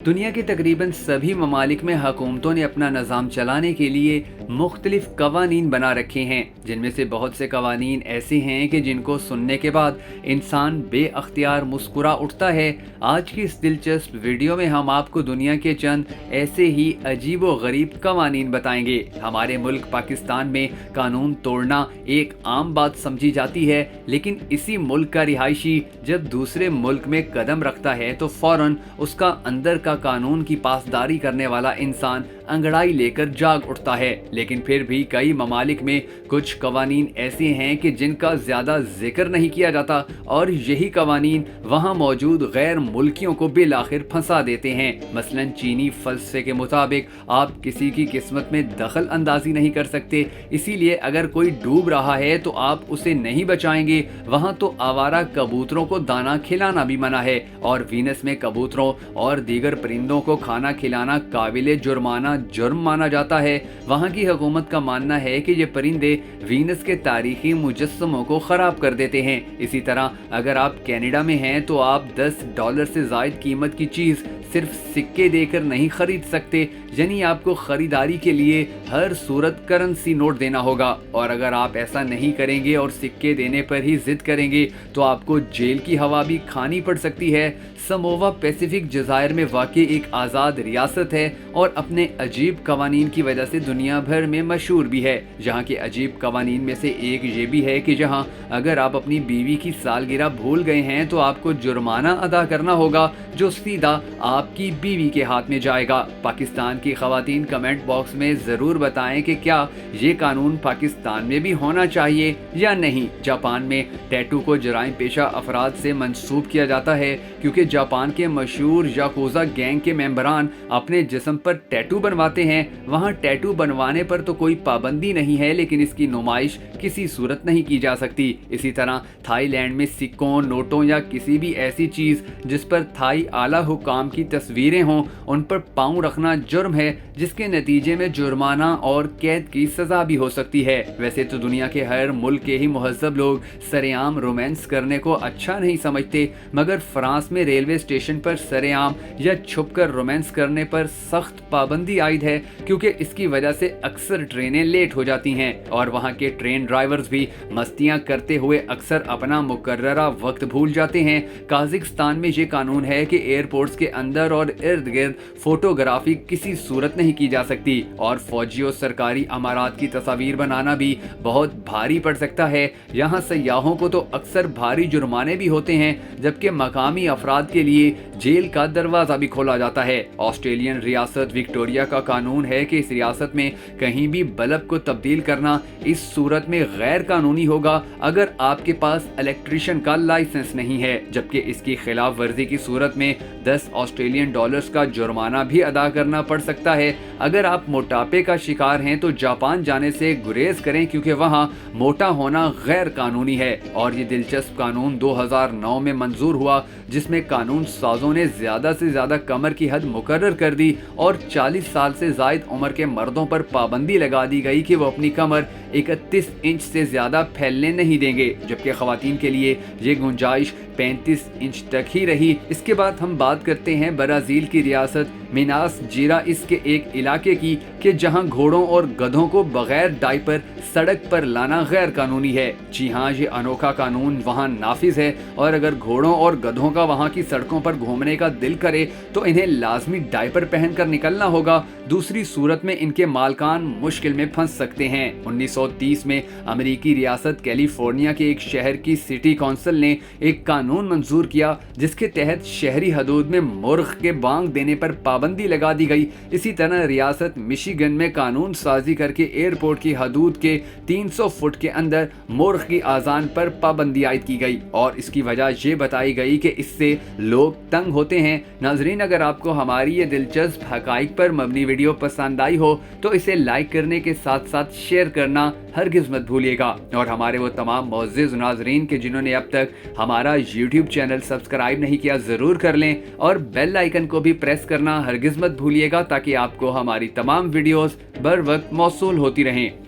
दुनिया के तकरीबन सभी ममालिक में हुकूमतों ने अपना निज़ाम चलाने के लिए मुख्तलिफ कवानीन बना रखे हैं, जिनमें से बहुत से कवानीन ऐसे हैं कि जिनको सुनने के बाद इंसान बेअख्तियार मुस्कुरा उठता है। आज की इस दिलचस्प वीडियो में हम आपको दुनिया के चंद ऐसे ही अजीब व गरीब कवानीन बताएंगे। हमारे मुल्क पाकिस्तान में कानून तोड़ना एक आम बात समझी जाती है, लेकिन इसी मुल्क का रिहायशी जब दूसरे मुल्क में कदम रखता है तो फौरन उसका अंदर का कानून की पासदारी करने वाला इंसान अंगड़ाई लेकर जाग उठता है। लेकिन फिर भी कई ममालिक में कुछ कवानीन ऐसे हैं कि जिनका ज्यादा जिक्र नहीं किया जाता, और यही कवानीन वहां मौजूद गैर मुल्कियों को बिलाखिर फंसा देते हैं। मसलन चीनी फलसफे के मुताबिक आप किसी की किस्मत में दखल अंदाजी नहीं कर सकते, इसीलिए अगर कोई डूब रहा है तो आप उसे नहीं बचाएंगे। वहां तो आवारा कबूतरों को दाना खिलाना भी मना है, और वीनस में कबूतरों और दीगर परिंदों को खाना खिलाना काबिले जुर्माना जुर्म माना जाता है। वहाँ की हुकूमत का मानना है कि ये परिंदे वीनस के तारीखी मुजस्समों को खराब कर देते हैं। इसी तरह अगर आप कनाडा में हैं तो आप $10 से ज़ायद कीमत की चीज़ सिर्फ सिक्के देकर नहीं खरीद सकते, यानी आपको खरीदारी के लिए हर सूरत करेंसी नोट देना होगा, और अगर आप ऐसा नहीं करेंगे और सिक्के देने पर ही जिद करेंगे तो आपको जेल की हवा भी खानी पड़ सकती है। समोवा पैसिफिक जज़ायर में वाक़ई एक आज़ाद रियासत है और अपने अजीब कवानीन की वजह से दुनिया भर में मशहूर भी है। जहाँ के अजीब कवानीन में से एक ये भी है कि जहाँ अगर आप अपनी बीवी की सालगिरह भूल गए हैं तो आपको जुर्माना अदा करना होगा, जो सीधा आपकी बीवी के हाथ में जाएगा। पाकिस्तान की ख़वातीन कमेंट बॉक्स में ज़रूर बताएं कि क्या ये कानून पाकिस्तान में भी होना चाहिए या नहीं। जापान में टैटू को जराइम पेशा अफराद से मंसूब किया जाता है, क्योंकि जापान के मशहूर याकूज़ा गैंग के मेंबरान अपने जिस्म पर टैटू बनवाते हैं। वहाँ टैटू बनवाने पर तो कोई पाबंदी नहीं है, लेकिन इसकी नुमाइश किसी सूरत नहीं की जा सकती। इसी तरह थाईलैंड में सिक्कों, नोटों या किसी भी ऐसी चीज़ जिस पर थाई आला हुकाम की तस्वीरें हों, उन पर पाँव रखना जुर्म है, जिसके नतीजे में जुर्माना और कैद की सज़ा भी हो सकती है। वैसे तो दुनिया के हर मुल्क के ही मुहज़्ज़ब लोग सरेआम रोमांस करने को अच्छा नहीं समझते, मगर फ्रांस में रेलवे स्टेशन पर सरेआम या छुपकर रोमांस करने पर सख्त पाबंदी आयद है, क्योंकि इसकी वजह से अक्सर ट्रेनें लेट हो जाती हैं, और वहाँ के ट्रेन ड्राइवर्स भी मस्तियाँ करते हुए अक्सर अपना मुकर्ररा वक्त भूल जाते हैं। काज़ाकिस्तान में ये कानून है कि एयरपोर्ट्स के अंदर और इर्द गिर्द फोटोग्राफी किसी सूरत नहीं की जा सकती, और फौजी और सरकारी अमारात की तस्वीर बनाना भी बहुत भारी पड़ सकता है। यहाँ सयाहों को तो अक्सर भारी जुर्माने भी होते हैं, जबकि मकामी अफराद के लिए जेल का दरवाज़ा भी खोला जाता है। ऑस्ट्रेलियन रियासत विक्टोरिया का कानून है कि इस रियासत में कहीं भी बल्ब को तब्दील करना इस सूरत में गैर कानूनी होगा अगर आपके पास इलेक्ट्रिशियन का लाइसेंस नहीं है, जबकि इसकी खिलाफ वर्जी की सूरत में $10 का जुर्माना भी अदा करना पड़ सकता है। अगर आप मोटापे का शिकार हैं तो जापान जाने से गुरेज करें, क्योंकि वहाँ मोटा होना गैर कानूनी है। और ये दिलचस्प कानून 2009 में मंजूर हुआ, जिसमें कानून साजों ने ज़्यादा से ज़्यादा कमर की हद मुकर्रर कर दी, और 40 साल से ज़ायद उम्र के मर्दों पर पाबंदी लगा दी गई कि वो अपनी कमर 31 इंच से ज़्यादा फैलने नहीं देंगे, जबकि ख़वातीन के लिए ये गुंजाइश 35 इंच तक ही रही। इसके बाद हम बात करते हैं ब्राज़ील की रियासत मिनास जिराइस के एक इलाके की, कि जहां घोड़ों और गधों को बगैर डायपर सड़क पर लाना गैर कानूनी है। जी हाँ, ये अनोखा कानून वहां नाफिज है, और अगर घोड़ों और गधों का वहां की सड़कों पर घूमने का दिल करे तो इन्हें लाजमी डायपर पहनकर निकलना होगा, दूसरी सूरत में इनके मालकान मुश्किल में फंस सकते हैं। 1930 में अमेरिकी रियासत कैलिफोर्निया के एक शहर की सिटी काउंसिल ने एक कानून मंजूर किया, जिसके तहत शहरी हदूद में मुर्ग के बांग देने पर पाबंदी लगा दी गई। इसी तरह रियासत मिशिगन में कानून साजी करके एयरपोर्ट की हदूद के 300 फुट के अंदर मुर्ग की आजान पर पाबंदी आयद की गई, और इसकी वजह ये बताई गई कि इससे लोग तंग होते हैं। नाजरीन, अगर आपको हमारी ये दिलचस्प हकाइक पर मबनी वीडियो पसंद आई हो तो इसे लाइक करने के साथ साथ शेयर करना हरगिज़ मत भूलिएगा, और हमारे वो तमाम मुअज़्ज़िज़ नाज़रीन के जिन्होंने अब तक हमारा यूट्यूब चैनल सब्सक्राइब नहीं किया ज़रूर कर लें, और बेल आइकन को भी प्रेस करना हरगिज़ मत भूलिएगा, ताकि आपको हमारी तमाम वीडियोस बर वक्त मौसूल होती रहें।